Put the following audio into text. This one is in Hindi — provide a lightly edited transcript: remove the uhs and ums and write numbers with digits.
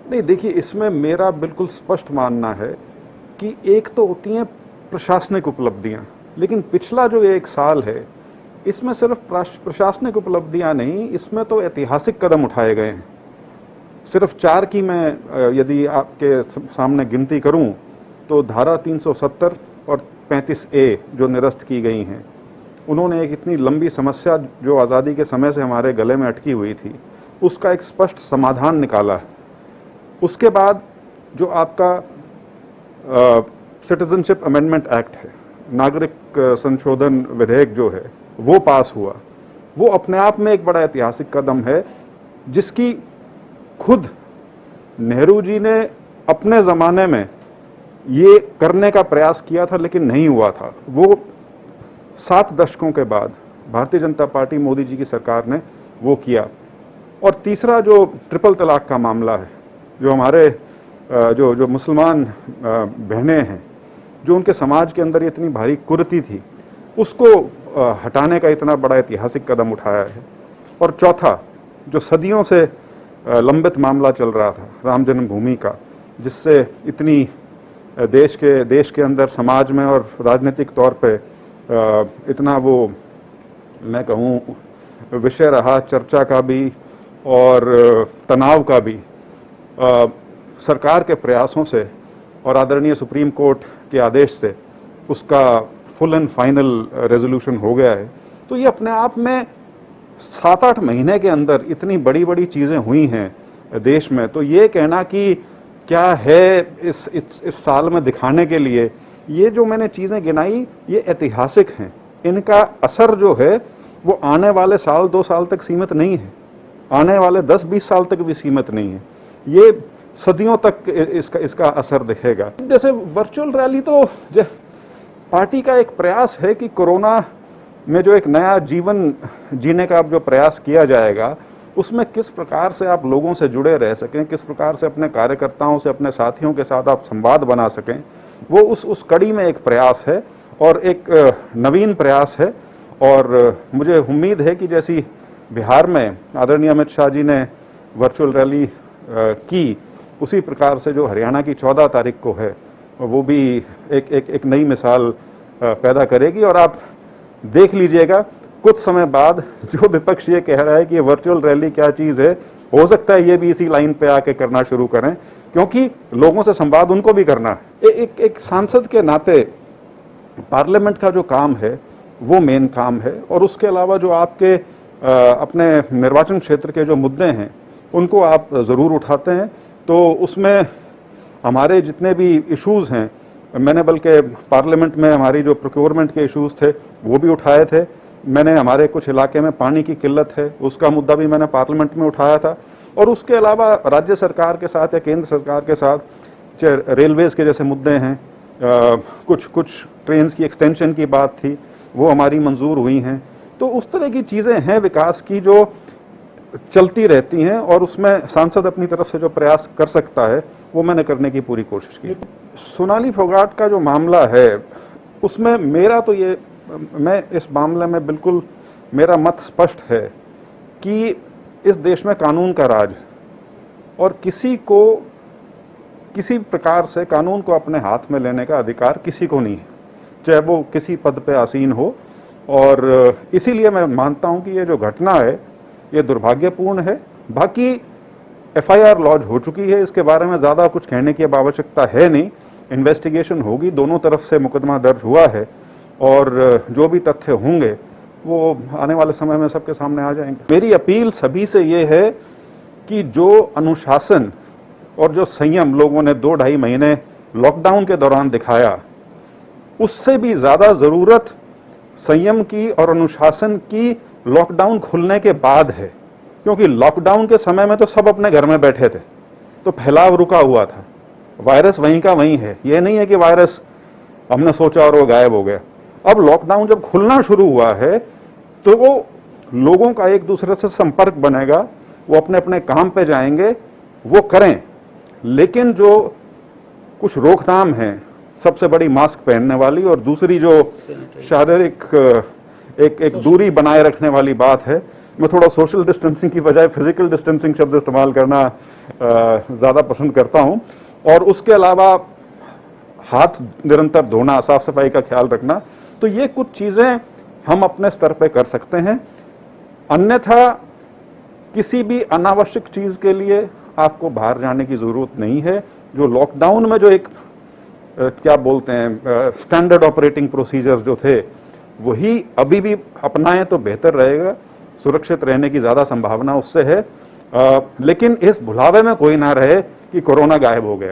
नहीं, देखिए, इसमें मेरा बिल्कुल स्पष्ट मानना है कि एक तो होती हैं प्रशासनिक उपलब्धियां, लेकिन पिछला जो 1 साल है इसमें सिर्फ प्रशासनिक उपलब्धियां नहीं, इसमें तो ऐतिहासिक कदम उठाए गए हैं। सिर्फ 4 की मैं यदि आपके सामने गिनती करूं तो धारा 370 और 35A जो निरस्त की गई हैं, उन्होंने एक इतनी लंबी समस्या जो आज़ादी के समय से हमारे गले में अटकी हुई थी, उसका एक स्पष्ट समाधान निकाला है। उसके बाद जो आपका सिटीजनशिप अमेंडमेंट एक्ट है, नागरिक संशोधन विधेयक जो है, वो पास हुआ। वो अपने आप में एक बड़ा ऐतिहासिक कदम है, जिसकी खुद नेहरू जी ने अपने ज़माने में ये करने का प्रयास किया था, लेकिन नहीं हुआ था। वो 7 दशकों के बाद भारतीय जनता पार्टी, मोदी जी की सरकार ने वो किया। और तीसरा जो ट्रिपल तलाक का मामला है, जो हमारे जो मुसलमान बहनें हैं, जो उनके समाज के अंदर इतनी भारी कुरीति थी, उसको हटाने का इतना बड़ा ऐतिहासिक कदम उठाया है। और चौथा, जो सदियों से लंबित मामला चल रहा था राम जन्मभूमि का, जिससे इतनी देश के अंदर समाज में और राजनीतिक तौर पे इतना वो मैं कहूँ विषय रहा, चर्चा का भी और तनाव का भी, सरकार के प्रयासों से और आदरणीय सुप्रीम कोर्ट के आदेश से उसका फुल एंड फाइनल रेजोल्यूशन हो गया है। तो ये अपने आप में 7-8 महीने के अंदर इतनी बड़ी बड़ी चीज़ें हुई हैं देश में, तो ये कहना कि क्या है इस साल में दिखाने के लिए, ये जो मैंने चीज़ें गिनाई ये ऐतिहासिक हैं। इनका असर जो है वो आने वाले साल 2 साल तक सीमित नहीं है, आने वाले 10-20 साल तक भी सीमित नहीं है, ये सदियों तक इसका असर दिखेगा। जैसे वर्चुअल रैली तो पार्टी का एक प्रयास है कि कोरोना में जो एक नया जीवन जीने का जो प्रयास किया जाएगा, उसमें किस प्रकार से आप लोगों से जुड़े रह सकें, किस प्रकार से अपने कार्यकर्ताओं से, अपने साथियों के साथ आप संवाद बना सकें, वो उस कड़ी में एक प्रयास है और एक नवीन प्रयास है। और मुझे उम्मीद है कि जैसी बिहार में आदरणीय अमित शाह जी ने वर्चुअल रैली की, उसी प्रकार से जो हरियाणा की 14 तारीख को है, वो भी एक नई मिसाल पैदा करेगी। और आप देख लीजिएगा कुछ समय बाद जो विपक्ष ये कह रहा है कि ये वर्चुअल रैली क्या चीज़ है, हो सकता है ये भी इसी लाइन पे आके करना शुरू करें, क्योंकि लोगों से संवाद उनको भी करना है। एक सांसद के नाते पार्लियामेंट का जो काम है वो मेन काम है, और उसके अलावा जो आपके अपने निर्वाचन क्षेत्र के जो मुद्दे हैं उनको आप ज़रूर उठाते हैं। तो उसमें हमारे जितने भी इश्यूज़ हैं, मैंने बल्कि पार्लियामेंट में हमारी जो प्रोक्योरमेंट के इश्यूज़ थे वो भी उठाए थे। मैंने हमारे कुछ इलाके में पानी की किल्लत है, उसका मुद्दा भी मैंने पार्लियामेंट में उठाया था। और उसके अलावा राज्य सरकार के साथ या केंद्र सरकार के साथ रेलवेज़ के जैसे मुद्दे हैं, कुछ ट्रेन्स की एक्सटेंशन की बात थी, वो हमारी मंजूर हुई हैं। तो उस तरह की चीज़ें हैं विकास की जो चलती रहती हैं, और उसमें सांसद अपनी तरफ से जो प्रयास कर सकता है वो मैंने करने की पूरी कोशिश की। सोनाली फोगाट का जो मामला है, उसमें मेरा तो ये, मैं इस मामले में बिल्कुल, मेरा मत स्पष्ट है कि इस देश में कानून का राज, और किसी को किसी प्रकार से कानून को अपने हाथ में लेने का अधिकार किसी को नहीं है, चाहे वो किसी पद पे आसीन हो। और इसीलिए मैं मानता हूं कि ये जो घटना है ये दुर्भाग्यपूर्ण है। बाकी FIR लॉन्च हो चुकी है, इसके बारे में ज़्यादा कुछ कहने की अब आवश्यकता है नहीं। इन्वेस्टिगेशन होगी, दोनों तरफ से मुकदमा दर्ज हुआ है, और जो भी तथ्य होंगे वो आने वाले समय में सबके सामने आ जाएंगे। मेरी अपील सभी से ये है कि जो अनुशासन और जो संयम लोगों ने 2-2.5 महीने लॉकडाउन के दौरान दिखाया, उससे भी ज़्यादा ज़रूरत संयम की और अनुशासन की लॉकडाउन खुलने के बाद है। क्योंकि लॉकडाउन के समय में तो सब अपने घर में बैठे थे, तो फैलाव रुका हुआ था, वायरस वहीं का वहीं है, ये नहीं है कि वायरस हमने सोचा और वो गायब हो गया। अब लॉकडाउन जब खुलना शुरू हुआ है तो वो लोगों का एक दूसरे से संपर्क बनेगा, वो अपने अपने काम पे जाएंगे, वो करें, लेकिन जो कुछ रोकथाम है, सबसे बड़ी मास्क पहनने वाली, और दूसरी जो शारीरिक एक दूरी बनाए रखने वाली बात है, मैं थोड़ा सोशल डिस्टेंसिंग की बजाय फिजिकल डिस्टेंसिंग शब्द इस्तेमाल करना ज़्यादा पसंद करता हूं। और उसके अलावा हाथ निरंतर धोना, साफ सफाई का ख्याल रखना, तो ये कुछ चीज़ें हम अपने स्तर पे कर सकते हैं। अन्यथा किसी भी अनावश्यक चीज़ के लिए आपको बाहर जाने की ज़रूरत नहीं है। जो लॉकडाउन में जो एक क्या बोलते हैं स्टैंडर्ड ऑपरेटिंग प्रोसीजर्स जो थे, वही अभी भी अपनाएं तो बेहतर रहेगा। सुरक्षित रहने की ज़्यादा संभावना उससे है। लेकिन इस भुलावे में कोई ना रहे कि कोरोना गायब हो गया।